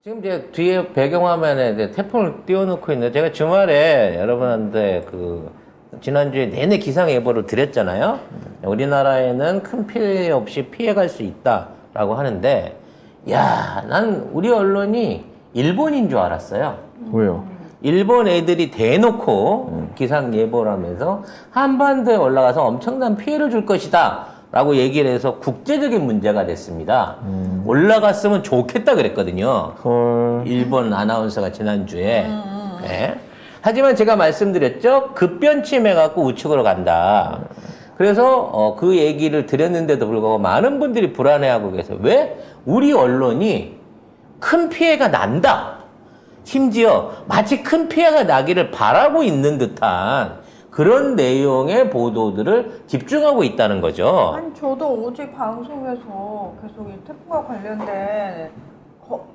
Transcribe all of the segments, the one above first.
지금 이제 뒤에 배경화면에 이제 태풍을 띄워놓고 있는데 제가 주말에 여러분한테 지난주에 내내 기상예보를 드렸잖아요. 우리나라에는 큰 피해 없이 피해갈 수 있다라고 하는데, 야, 난 우리 언론이 일본인 줄 알았어요. 왜요? 일본 애들이 대놓고 기상예보를 하면서 한반도에 올라가서 엄청난 피해를 줄 것이다 라고 얘기를 해서 국제적인 문제가 됐습니다. 올라갔으면 좋겠다 그랬거든요. 헐. 일본 아나운서가 지난주에. 네. 하지만 제가 말씀드렸죠. 급변침해갖고 우측으로 간다. 그래서 그 얘기를 드렸는데도 불구하고 많은 분들이 불안해하고 계세요. 왜? 우리 언론이 큰 피해가 난다. 심지어 마치 큰 피해가 나기를 바라고 있는 듯한 그런 내용의 보도들을 집중하고 있다는 거죠. 아니 저도 어제 방송에서 계속 이 태풍과 관련된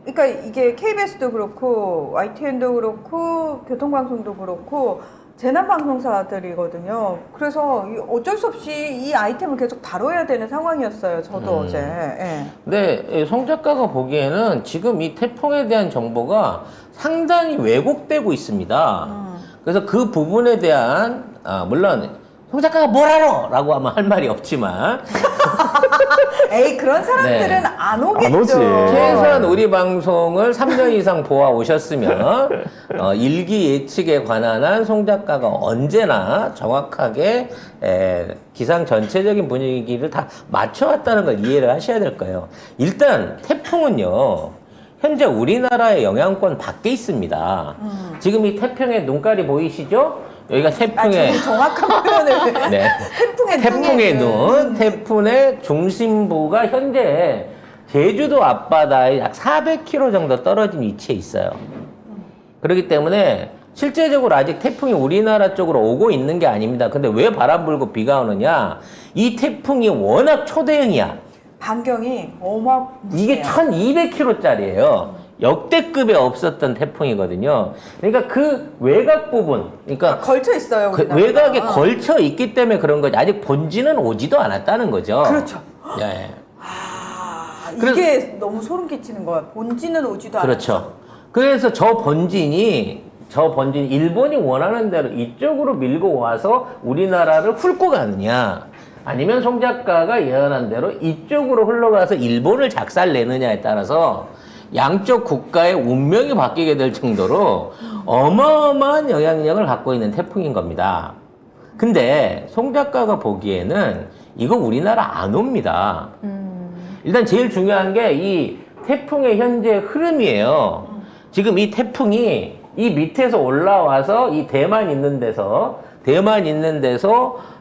그러니까 이게 KBS도 그렇고 YTN도 그렇고 교통방송도 그렇고 재난방송사들이거든요. 그래서 어쩔 수 없이 이 아이템을 계속 다뤄야 되는 상황이었어요. 저도 어제. 예. 근데 송 작가가 보기에는 지금 이 태풍에 대한 정보가 상당히 왜곡되고 있습니다. 그래서 그 부분에 대한 물론 송 작가가 뭘 알아! 라고 하면 할 말이 없지만 에이 그런 사람들은 네. 안 오겠죠. 안 오지. 최소한 우리 방송을 3년 이상 보아 오셨으면 일기 예측에 관한 한 송 작가가 언제나 정확하게 기상 전체적인 분위기를 다 맞춰왔다는 걸 이해를 하셔야 될 거예요. 일단 태풍은요. 현재 우리나라의 영향권 밖에 있습니다. 지금 이 태풍의 눈깔이 보이시죠? 여기가 태풍의 좀 정확한 표현을. 네. 태풍의 눈, 태풍의 중심부가 현재 제주도 앞바다에 약 400km 정도 떨어진 위치에 있어요. 그렇기 때문에 실제적으로 아직 태풍이 우리나라 쪽으로 오고 있는 게 아닙니다. 근데 왜 바람 불고 비가 오느냐? 이 태풍이 워낙 초대형이야. 반경이 어마무시해요. 이게 1200km짜리예요. 역대급에 없었던 태풍이거든요. 그러니까 그 외곽 부분, 그러니까 걸쳐 있어요. 그 우리나라가. 외곽에 걸쳐 있기 때문에 그런 거지. 아직 본진은 오지도 않았다는 거죠. 그렇죠. 예. 이게 너무 소름 끼치는 거야. 본진은 오지도 않았어. 그렇죠. 그래서 저 본진이 일본이 원하는 대로 이쪽으로 밀고 와서 우리나라를 훑고 가느냐, 아니면 송 작가가 예언한 대로 이쪽으로 흘러가서 일본을 작살내느냐에 따라서 양쪽 국가의 운명이 바뀌게 될 정도로 어마어마한 영향력을 갖고 있는 태풍인 겁니다. 근데 송 작가가 보기에는 이거 우리나라 안 옵니다. 일단 제일 중요한 게 이 태풍의 현재 흐름이에요. 지금 이 태풍이 이 밑에서 올라와서 이 대만 있는 데서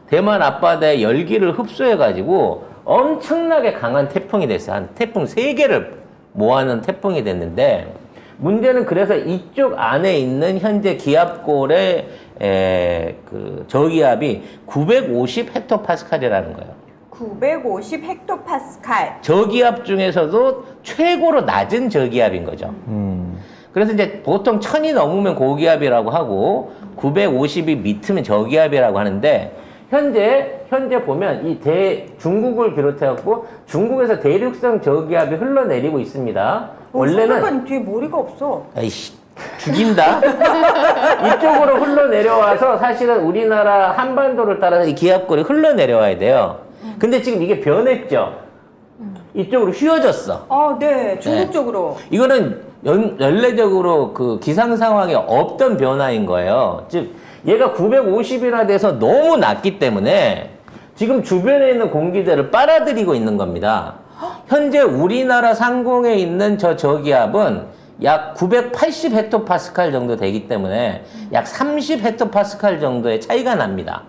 대만 앞바다의 열기를 흡수해가지고 엄청나게 강한 태풍이 됐어요. 한 태풍 3개를 모아놓은 태풍이 됐는데, 문제는 그래서 이쪽 안에 있는 현재 기압골의 저기압이 950 헥토파스칼이라는 거예요. 950 헥토파스칼. 저기압 중에서도 최고로 낮은 저기압인 거죠. 그래서 이제 보통 1000이 넘으면 고기압이라고 하고 950이 밑으면 저기압이라고 하는데, 현재 보면 중국을 비롯해갖고 중국에서 대륙성 저기압이 흘러내리고 있습니다. 원래는 뒤에 머리가 없어. 에이씨 죽인다. 이쪽으로 흘러내려와서 사실은 우리나라 한반도를 따라서 이 기압골이 흘러내려와야 돼요. 근데 지금 이게 변했죠. 이쪽으로 휘어졌어. 네. 중국 네. 쪽으로. 이거는 연례적으로 그 기상 상황에 없던 변화인 거예요. 즉 얘가 950이나 돼서 너무 낮기 때문에 지금 주변에 있는 공기들을 빨아들이고 있는 겁니다. 현재 우리나라 상공에 있는 저기압은 약 980 헥토파스칼 정도 되기 때문에 약 30 헥토파스칼 정도의 차이가 납니다.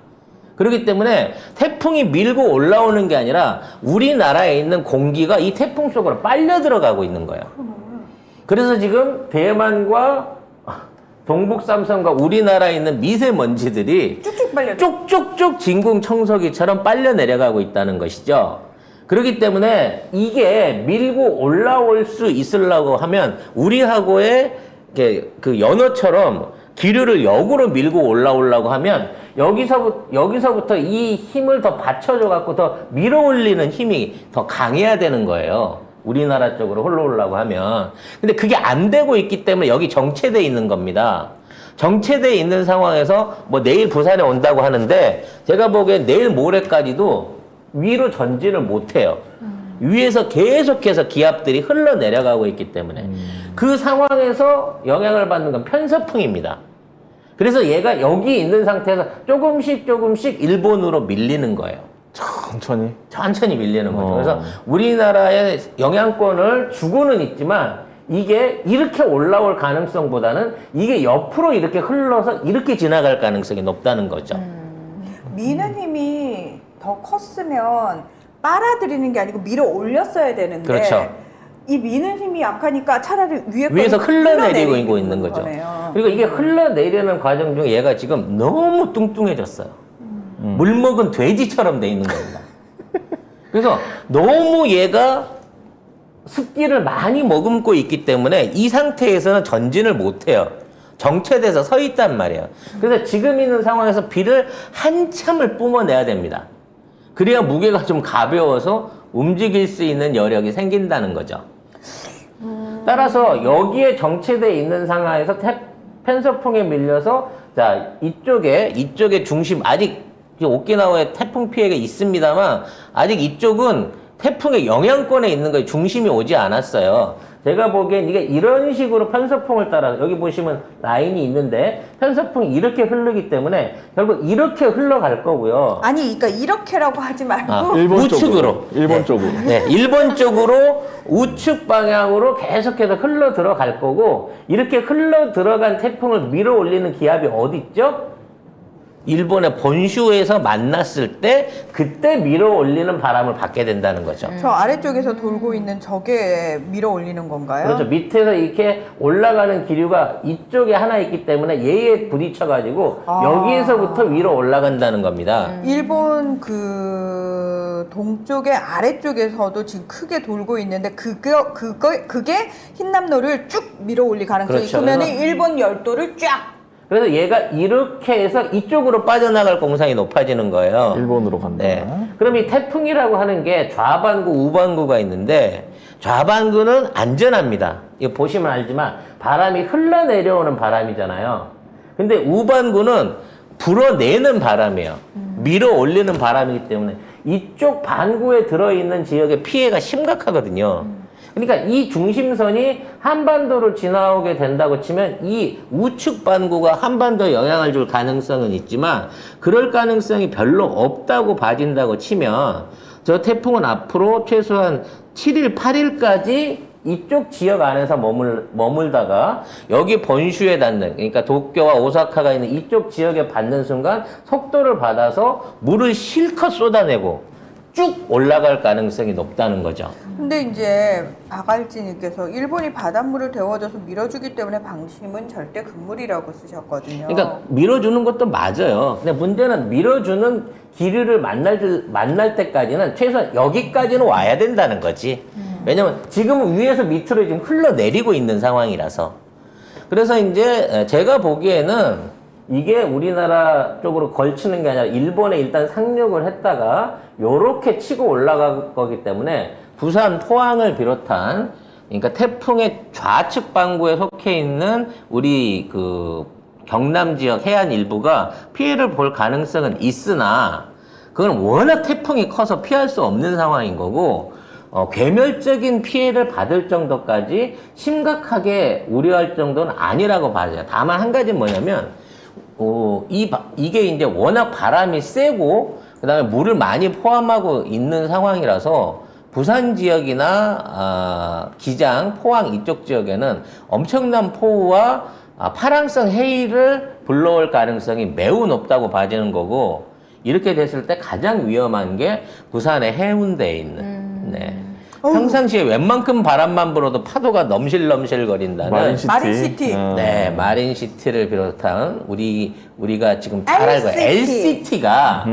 그렇기 때문에 태풍이 밀고 올라오는 게 아니라 우리나라에 있는 공기가 이 태풍 속으로 빨려 들어가고 있는 거예요. 그래서 지금 대만과 동북 삼성과 우리나라에 있는 미세먼지들이 쭉쭉 빨려. 쭉쭉쭉 진공청소기처럼 빨려 내려가고 있다는 것이죠. 그렇기 때문에 이게 밀고 올라올 수 있으려고 하면 우리하고의 그 연어처럼 기류를 역으로 밀고 올라오려고 하면 여기서부터 이 힘을 더 받쳐줘 갖고 더 밀어 올리는 힘이 더 강해야 되는 거예요. 우리나라 쪽으로 흘러오려고 하면. 근데 그게 안 되고 있기 때문에 여기 정체돼 있는 겁니다. 정체돼 있는 상황에서 뭐 내일 부산에 온다고 하는데 제가 보기엔 내일 모레까지도 위로 전진을 못 해요. 위에서 계속해서 기압들이 흘러내려가고 있기 때문에 그 상황에서 영향을 받는 건 편서풍입니다. 그래서 얘가 여기 있는 상태에서 조금씩 일본으로 밀리는 거예요. 천천히 밀리는 거죠. 그래서 우리나라의 영향권을 주고는 있지만 이게 이렇게 올라올 가능성보다는 이게 옆으로 이렇게 흘러서 이렇게 지나갈 가능성이 높다는 거죠. 미는 힘이 더 컸으면 빨아들이는 게 아니고 밀어 올렸어야 되는데 그렇죠. 이 미는 힘이 약하니까 차라리 위에서 흘러내리고 있는 거죠. 거네요. 그리고 이게 흘러내리는 과정 중에 얘가 지금 너무 뚱뚱해졌어요. 물 먹은 돼지처럼 돼 있는 겁니다. 그래서 너무 얘가 습기를 많이 머금고 있기 때문에 이 상태에서는 전진을 못 해요. 정체돼서 서 있단 말이에요. 그래서 지금 있는 상황에서 비를 한참을 뿜어내야 됩니다. 그래야 무게가 좀 가벼워서 움직일 수 있는 여력이 생긴다는 거죠. 따라서 여기에 정체돼 있는 상황에서 편서풍에 밀려서 자 이쪽에 중심 아직 오키나와에 태풍 피해가 있습니다만 아직 이쪽은 태풍의 영향권에 있는 거에 중심이 오지 않았어요. 제가 보기엔 이게 이런 식으로 편서풍을 따라 여기 보시면 라인이 있는데 편서풍이 이렇게 흐르기 때문에 결국 이렇게 흘러갈 거고요. 아니, 그러니까 이렇게라고 하지 말고 일본 우측으로. 일본 쪽으로. 네, 일본 쪽으로 우측 방향으로 계속해서 흘러 들어갈 거고 이렇게 흘러 들어간 태풍을 밀어 올리는 기압이 어디 있죠? 일본의 본슈에서 만났을 때 그때 밀어 올리는 바람을 받게 된다는 거죠. 저 아래쪽에서 돌고 있는 저게 밀어 올리는 건가요? 그렇죠. 밑에서 이렇게 올라가는 기류가 이쪽에 하나 있기 때문에 얘에 부딪혀가지고 여기에서부터 위로 올라간다는 겁니다. 일본 그 동쪽의 아래쪽에서도 지금 크게 돌고 있는데 그게 흰남노를 쭉 밀어 올릴 가능성이 그렇죠. 그러면 그래서- 일본 열도를 쫙 그래서 얘가 이렇게 해서 이쪽으로 빠져나갈 공상이 높아지는 거예요. 일본으로 간다. 네. 그럼 이 태풍이라고 하는 게 좌반구, 우반구가 있는데 좌반구는 안전합니다. 이거 보시면 알지만 바람이 흘러내려오는 바람이잖아요. 근데 우반구는 불어내는 바람이에요. 밀어 올리는 바람이기 때문에 이쪽 반구에 들어있는 지역의 피해가 심각하거든요. 그러니까 이 중심선이 한반도를 지나오게 된다고 치면 이 우측 반구가 한반도에 영향을 줄 가능성은 있지만 그럴 가능성이 별로 없다고 봐진다고 치면 저 태풍은 앞으로 최소한 7일, 8일까지 이쪽 지역 안에서 머물다가 여기 본슈에 닿는 그러니까 도쿄와 오사카가 있는 이쪽 지역에 닿는 순간 속도를 받아서 물을 실컷 쏟아내고 쭉 올라갈 가능성이 높다는 거죠. 근데 이제 박알지님께서 일본이 바닷물을 데워줘서 밀어주기 때문에 방심은 절대 금물이라고 쓰셨거든요. 그러니까 밀어주는 것도 맞아요. 근데 문제는 밀어주는 기류를 만날 때까지는 최소한 여기까지는 와야 된다는 거지. 왜냐면 지금은 위에서 밑으로 지금 흘러내리고 있는 상황이라서. 그래서 이제 제가 보기에는 이게 우리나라 쪽으로 걸치는 게 아니라 일본에 일단 상륙을 했다가 요렇게 치고 올라갈 거기 때문에 부산, 포항을 비롯한 그러니까 태풍의 좌측 반구에 속해 있는 우리 그 경남 지역 해안 일부가 피해를 볼 가능성은 있으나 그건 워낙 태풍이 커서 피할 수 없는 상황인 거고 괴멸적인 피해를 받을 정도까지 심각하게 우려할 정도는 아니라고 봐요. 다만 한 가지는 뭐냐면 이게 이제 워낙 바람이 세고 그다음에 물을 많이 포함하고 있는 상황이라서 부산 지역이나 기장, 포항 이쪽 지역에는 엄청난 폭우와 파랑성 해일을 불러올 가능성이 매우 높다고 봐지는 거고 이렇게 됐을 때 가장 위험한 게 부산의 해운대에 있는 네. 평상시에 웬만큼 바람만 불어도 파도가 넘실넘실 거린다는 마린시티. 네, 마린시티를 비롯한 우리가 지금 잘 알고 LCT. LCT가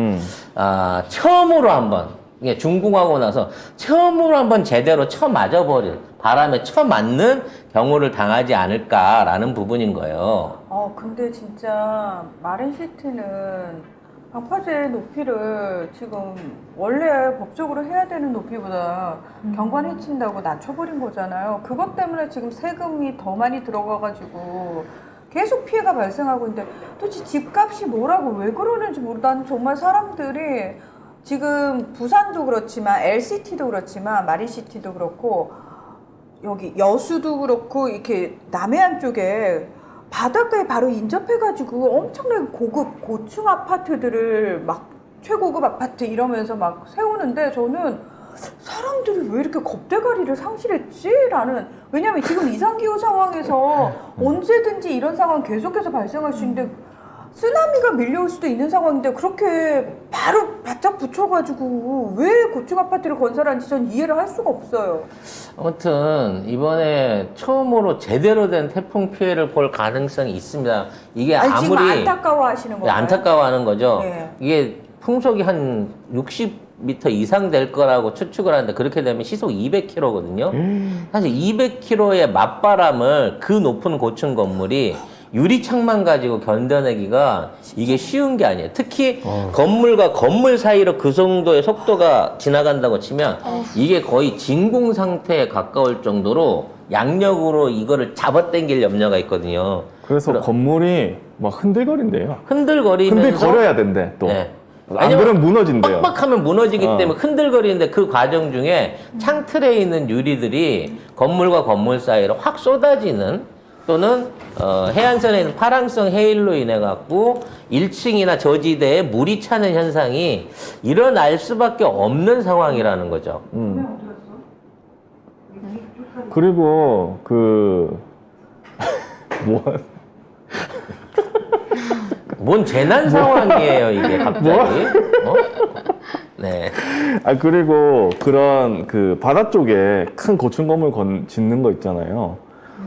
처음으로 한번 이게 중궁하고 나서 처음으로 한번 제대로 쳐맞아버릴 바람에 쳐맞는 경우를 당하지 않을까라는 부분인 거예요. 근데 진짜 마린시티는 방파제 높이를 지금 원래 법적으로 해야 되는 높이보다 경관 해친다고 낮춰버린 거잖아요. 그것 때문에 지금 세금이 더 많이 들어가가지고 계속 피해가 발생하고 있는데 도대체 집값이 뭐라고 왜 그러는지 모르. 나는 정말 사람들이 지금 부산도 그렇지만 LCT도 그렇지만 마린시티도 그렇고 여기 여수도 그렇고 이렇게 남해안 쪽에 바닷가에 바로 인접해가지고 엄청나게 고급 고층 아파트들을 막 최고급 아파트 이러면서 막 세우는데 저는 사람들이 왜 이렇게 겁대가리를 상실했지? 라는. 왜냐면 지금 이상기후 상황에서 언제든지 이런 상황 계속해서 발생할 수 있는데 쓰나미가 밀려올 수도 있는 상황인데 그렇게 바로 바짝 붙여가지고 왜 고층 아파트를 건설하는지 전 이해를 할 수가 없어요. 아무튼 이번에 처음으로 제대로 된 태풍 피해를 볼 가능성이 있습니다. 이게 아니, 지금 아무리 안타까워하시는 네, 건가요? 안타까워하는 거죠. 네. 이게 풍속이 한 60m 이상 될 거라고 추측을 하는데 그렇게 되면 시속 200km거든요. 사실 200km의 맞바람을 그 높은 고층 건물이 유리창만 가지고 견뎌내기가 이게 쉬운 게 아니에요. 특히 건물과 건물 사이로 그 정도의 속도가 지나간다고 치면 이게 거의 진공 상태에 가까울 정도로 양력으로 이거를 잡아당길 염려가 있거든요. 그래서 건물이 막 흔들거린대요. 흔들거리면서 흔들거려야 된대 또. 네. 안 그러면 무너진대요. 빡빡하면 무너지기 때문에 흔들거리는데 그 과정 중에 창틀에 있는 유리들이 건물과 건물 사이로 확 쏟아지는 또는 해안선에 있는 파랑성 해일로 인해 갖고 1층이나 저지대에 물이 차는 현상이 일어날 수밖에 없는 상황이라는 거죠. 그리고 뭐 뭔 재난 상황이에요 이게 갑자기. 네. 그리고 그런 그 바다 쪽에 큰 고층 건물 짓는 거 있잖아요.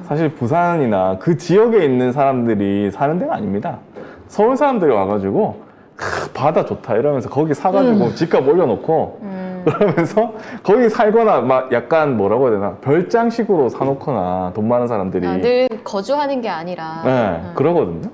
사실 부산이나 그 지역에 있는 사람들이 사는 데가 아닙니다. 서울 사람들이 와가지고 바다 좋다 이러면서 거기 사가지고 집값 올려놓고 그러면서 거기 살거나 막 약간 뭐라고 해야 되나 별장식으로 사놓거나 돈 많은 사람들이 늘 거주하는 게 아니라. 네, 그러거든요.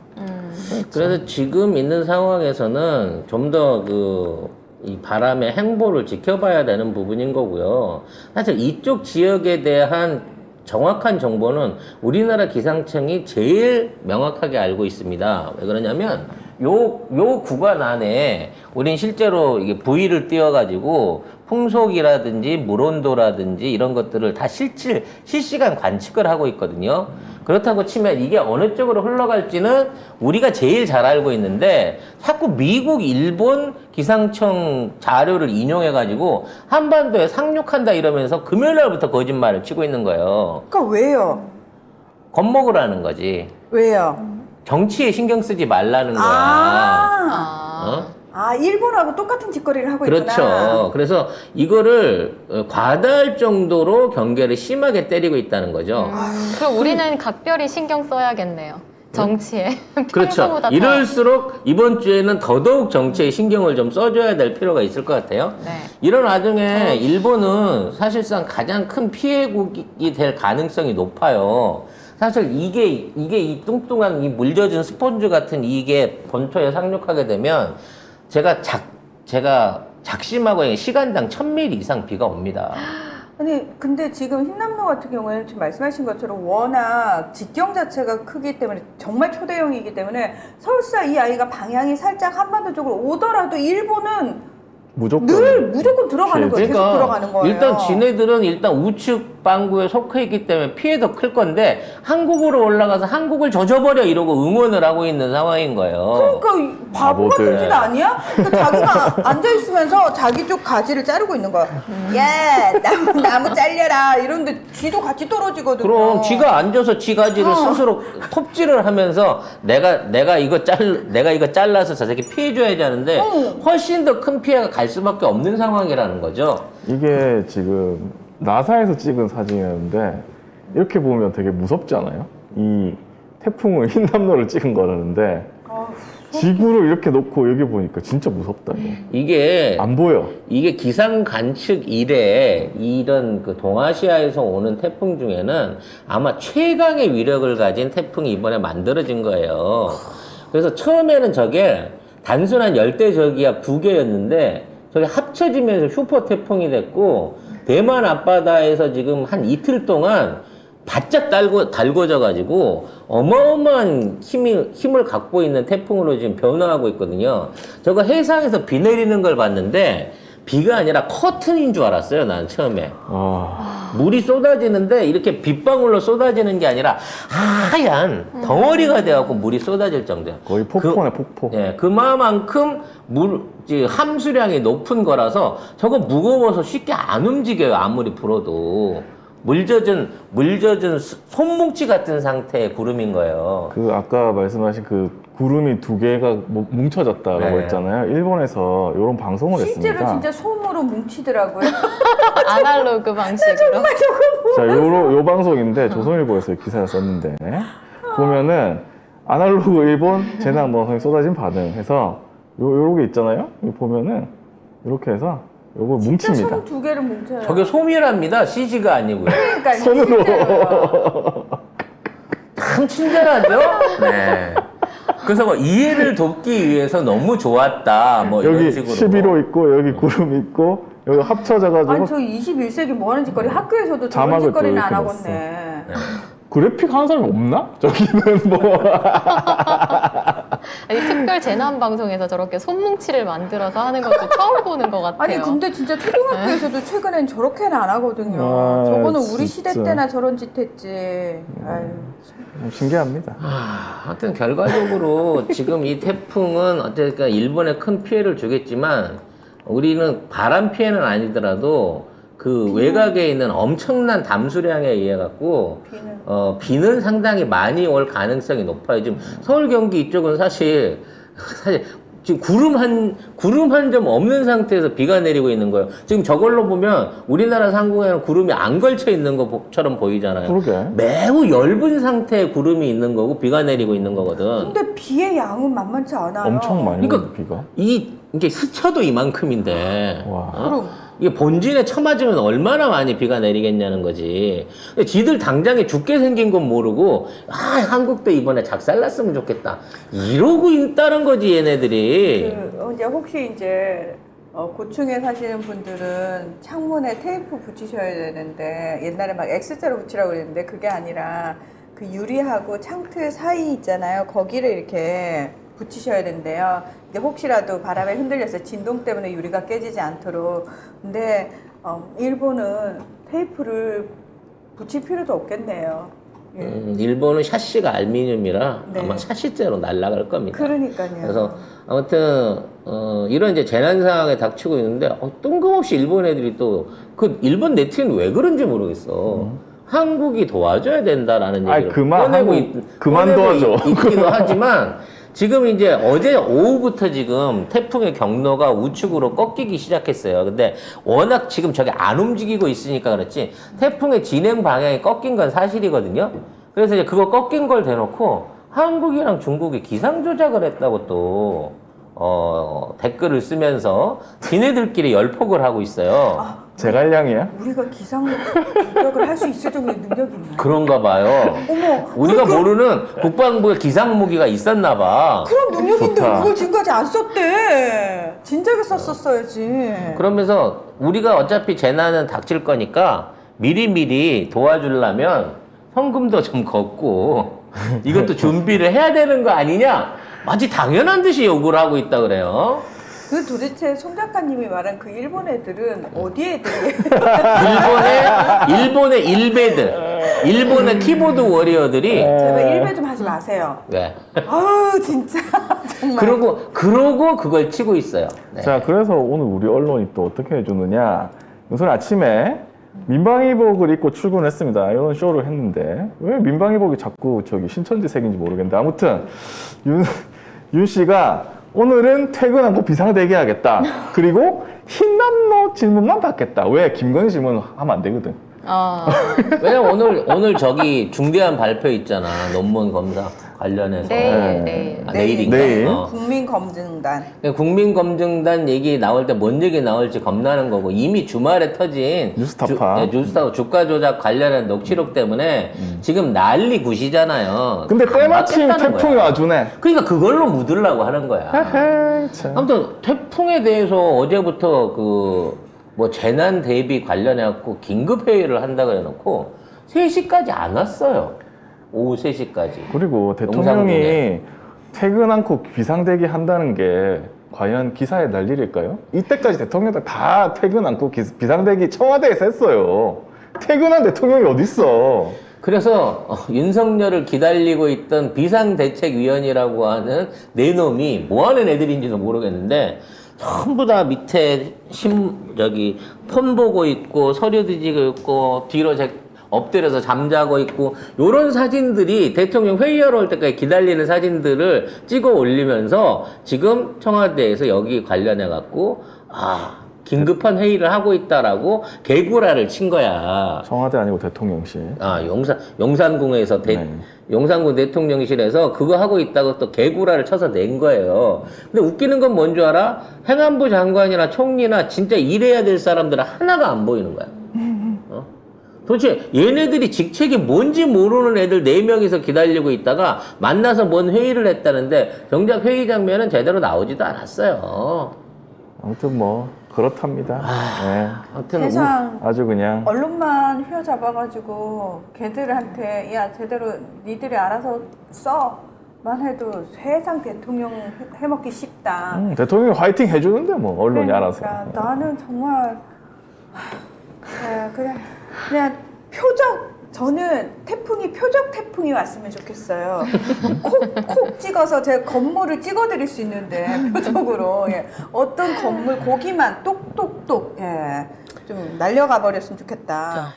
그래서 지금 있는 상황에서는 좀 더 이 바람의 행보를 지켜봐야 되는 부분인 거고요. 사실 이쪽 지역에 대한 정확한 정보는 우리나라 기상청이 제일 명확하게 알고 있습니다. 왜 그러냐면 요 구간 안에 우린 실제로 이게 부위를 띄워가지고 풍속이라든지 물온도라든지 이런 것들을 다 실시간 관측을 하고 있거든요. 그렇다고 치면 이게 어느 쪽으로 흘러갈지는 우리가 제일 잘 알고 있는데 자꾸 미국, 일본 기상청 자료를 인용해가지고 한반도에 상륙한다 이러면서 금요일날부터 거짓말을 치고 있는 거예요. 그러니까 왜요? 겁먹으라는 거지. 왜요? 정치에 신경 쓰지 말라는 거야. 일본하고 똑같은 짓거리를 하고 있구나. 그렇죠. 그래서 이거를 과다할 정도로 경계를 심하게 때리고 있다는 거죠. 그럼 우리는 각별히 신경 써야겠네요. 정치에. 그렇죠. 평소보다 더. 이럴수록 이번 주에는 더더욱 정치에 신경을 좀 써줘야 될 필요가 있을 것 같아요. 네. 이런 와중에 일본은 사실상 가장 큰 피해국이 될 가능성이 높아요. 사실 이게 이 뚱뚱한 이 물젖은 스폰지 같은 이게 본토에 상륙하게 되면 제가 작심하고 시간당 1000mm 이상 비가 옵니다. 아니 근데 지금 흰남노 같은 경우에는 지금 말씀하신 것처럼 워낙 직경 자체가 크기 때문에 정말 초대형이기 때문에 설사 이 아이가 방향이 살짝 한반도 쪽으로 오더라도 일본은 무조건 무조건 들어가는 거예요. 계속 들어가는 거예요. 일단 지네들은 일단 우측 방구에 속해 있기 때문에 피해 더 클 건데 한국으로 올라가서 한국을 져줘버려 이러고 응원을 하고 있는 상황인 거예요. 그러니까 이 바보 같은 바보들. 짓 아니야? 그러니까 자기가 앉아 있으면서 자기 쪽 가지를 자르고 있는 거야. 야 나무 잘려라 이런데 쥐도 같이 떨어지거든요. 그럼 지가 앉아서 지 가지를 스스로 톱질을 하면서 내가 이거 잘라서 저 새끼 피해줘야지 하는데 훨씬 더 큰 피해가 갈 수밖에 없는 상황이라는 거죠. 이게 지금 나사에서 찍은 사진이었는데 이렇게 보면 되게 무섭지 않아요? 이 태풍을 흰남노를 찍은 거라는데 지구를 이렇게 놓고 여기 보니까 진짜 무섭다 이거. 이게 안 보여. 이게 기상 관측 이래 이런 그 동아시아에서 오는 태풍 중에는 아마 최강의 위력을 가진 태풍이 이번에 만들어진 거예요. 그래서 처음에는 저게 단순한 열대 저기압 2개였는데 저게 합쳐지면서 슈퍼 태풍이 됐고 대만 앞바다에서 지금 한 이틀 동안 바짝 달궈져 가지고 어마어마한 힘을 갖고 있는 태풍으로 지금 변화하고 있거든요. 저거 해상에서 비 내리는 걸 봤는데 비가 아니라 커튼인 줄 알았어요. 난 처음에. 물이 쏟아지는데 이렇게 빗방울로 쏟아지는 게 아니라 하얀 덩어리가 돼갖고 물이 쏟아질 정도야. 거의 폭포네, 폭포. 예, 그만큼 함수량이 높은 거라서 저거 무거워서 쉽게 안 움직여요. 아무리 불어도. 물 젖은 손뭉치 같은 상태의 구름인 거예요. 그 아까 말씀하신 그 구름이 2개가 뭉쳐졌다고 네. 했잖아요. 일본에서 이런 방송을 실제로 했습니다. 진짜 솜으로 뭉치더라고요. 아날로그 방식으로. 자, 요 방송인데 조선일보에서 기사를 썼는데 보면은 아날로그 일본 재난 방송에 쏟아진 반응 해서 요게 있잖아요. 이거 보면은 이렇게 해서 요걸 진짜 뭉칩니다. 솜 2개를 뭉쳐요. 저게 소미랍니다. CG가 아니고요. 그러니까 손으로. 참 친절하죠? 네. 그래서 뭐 이해를 돕기 위해서 너무 좋았다. 뭐 여기 이런 식으로. 11호 있고 여기 구름 있고 여기 합쳐져가지고 아니 저 21세기 뭐 하는 짓거리 학교에서도 저런 자막을 짓거리는 또 안 이렇게 하겠네. 그래픽 하는 사람이 없나? 저기는 뭐 아니, 특별 재난 방송에서 저렇게 손뭉치를 만들어서 하는 것도 처음 보는 것 같아요. 아니 근데 진짜 초등학교에서도 최근엔 저렇게는 안 하거든요. 아, 저거는 우리 시대 진짜. 때나 저런 짓 했지. 아유. 신기합니다. 하여튼 결과적으로 지금 이 태풍은 어쨌든 일본에 큰 피해를 주겠지만 우리는 바람 피해는 아니더라도 그 외곽에 있는 엄청난 담수량에 의해 갖고 비는 상당히 많이 올 가능성이 높아요. 지금 서울 경기 이쪽은 사실 지금 구름 한 점 없는 상태에서 비가 내리고 있는 거예요. 지금 저걸로 보면 우리나라 상공에는 구름이 안 걸쳐 있는 것처럼 보이잖아요. 그러게. 매우 넓은 상태의 구름이 있는 거고 비가 내리고 있는 거거든. 근데 비의 양은 만만치 않아요. 엄청 많이 그러니까 오는 비가. 이게 스쳐도 이만큼인데. 와. 그럼. 이게 본진에 쳐맞으면 얼마나 많이 비가 내리겠냐는 거지. 근데 지들 당장에 죽게 생긴 건 모르고, 한국도 이번에 작살났으면 좋겠다. 이러고 있다는 거지, 얘네들이. 이제 혹시 이제 고층에 사시는 분들은 창문에 테이프 붙이셔야 되는데 옛날에 막 X자로 붙이라고 그랬는데 그게 아니라 그 유리하고 창틀 사이 있잖아요. 거기를 이렇게 붙이셔야 된대요. 이제 혹시라도 바람에 흔들려서 진동 때문에 유리가 깨지지 않도록. 근데 일본은 테이프를 붙일 필요도 없겠네요. 예. 일본은 샤시가 알루미늄이라 네. 아마 샤시째로 날아갈 겁니다. 그러니까요. 그래서 아무튼 이런 이제 재난 상황에 닥치고 있는데 뜬금없이 일본 애들이 또 그 일본 네티즌 왜 그런지 모르겠어. 한국이 도와줘야 된다라는 아이, 얘기를 그만 도와줘. 있기도 하지만 지금 이제 어제 오후부터 지금 태풍의 경로가 우측으로 꺾이기 시작했어요. 근데 워낙 지금 저게 안 움직이고 있으니까 그렇지 태풍의 진행 방향이 꺾인 건 사실이거든요. 그래서 이제 그거 꺾인 걸 대놓고 한국이랑 중국이 기상 조작을 했다고 또 댓글을 쓰면서 지네들끼리 열폭을 하고 있어요. 제갈량이야? 우리가 기상 조작을 할 수 있을 정도의 능력이 있나요? 그런가 봐요. 어머, 우리가 모르는 국방부에 기상 무기가 있었나 봐. 그런 능력인데 좋다. 그걸 지금까지 안 썼대. 진작에 썼었어야지. 그러면서 우리가 어차피 재난은 닥칠 거니까 미리미리 도와주려면 현금도 좀 걷고 이것도 준비를 해야 되는 거 아니냐? 마치 당연한 듯이 요구를 하고 있다 그래요. 그 도대체 송 작가님이 말한 그 일본 애들은 어디 애들이에요? 일본의 일베들, 일본의 키보드 워리어들이 제발 일배 좀 하지 마세요. 네. 아우 진짜 정말. 그러고 그걸 치고 있어요. 네. 자, 그래서 오늘 우리 언론이 또 어떻게 해주느냐. 우선 아침에 민방위복을 입고 출근했습니다. 이런 쇼를 했는데 왜 민방위복이 자꾸 저기 신천지 색인지 모르겠는데 아무튼 윤 씨가 오늘은 퇴근하고 비상대기하겠다. 그리고 흰남노 질문만 받겠다. 왜? 김건희 질문 하면 안 되거든. 왜냐면 오늘 저기 중대한 발표 있잖아. 논문 검사 관련해서. 내일. 내일인가? 내일. 국민검증단. 국민검증단 얘기 나올 때 뭔 얘기 나올지 겁나는 거고 이미 주말에 터진 뉴스타파. 뉴스타파 주가 조작 관련한 녹취록 때문에 지금 난리 굿이잖아요. 근데 때마침 맞겠다는 태풍이 거야. 와주네. 그러니까 그걸로 묻으려고 하는 거야. 헤헤, 참. 아무튼 태풍에 대해서 어제부터 그 뭐 재난 대비 관련해 갖고 긴급 회의를 한다고 해놓고 3시까지 안 왔어요. 오후 3시까지. 그리고 대통령이 퇴근 않고 비상대기 한다는 게 과연 기사에 날 일일까요? 이때까지 대통령들 다 퇴근 않고 비상대기 청와대에서 했어요. 퇴근한 대통령이 어딨어. 그래서 윤석열을 기다리고 있던 비상대책위원이라고 하는 네 놈이 뭐 하는 애들인지도 모르겠는데 전부 다 밑에 폰 보고 있고 서류 뒤지고 있고 뒤로 엎드려서 잠자고 있고 요런 사진들이 대통령 회의하러 올 때까지 기다리는 사진들을 찍어 올리면서 지금 청와대에서 여기 관련해 갖고 긴급한 회의를 하고 있다라고 개구라를 친 거야. 청와대 아니고 대통령실. 용산궁에서 네. 용산군 대통령실에서 그거 하고 있다고 또 개구라를 쳐서 낸 거예요. 근데 웃기는 건 뭔 줄 알아? 행안부 장관이나 총리나 진짜 일해야 될 사람들은 하나가 안 보이는 거야. 도대체 얘네들이 직책이 뭔지 모르는 애들 4명이서 기다리고 있다가 만나서 뭔 회의를 했다는데 정작 회의 장면은 제대로 나오지도 않았어요. 아무튼 뭐 그렇답니다. 네. 아무튼 세상 아주 그냥 언론만 휘어잡아가지고 걔들한테 야 제대로 니들이 알아서 써만 해도 세상 대통령 해먹기 쉽다. 대통령이 화이팅 해주는데 뭐 언론이 알아서. 나는 정말 그냥 저는 태풍이 표적 태풍이 왔으면 좋겠어요. 콕콕 찍어서 제 건물을 찍어드릴 수 있는데 표적으로 어떤 건물 고기만 똑똑똑 좀 날려가 버렸으면 좋겠다.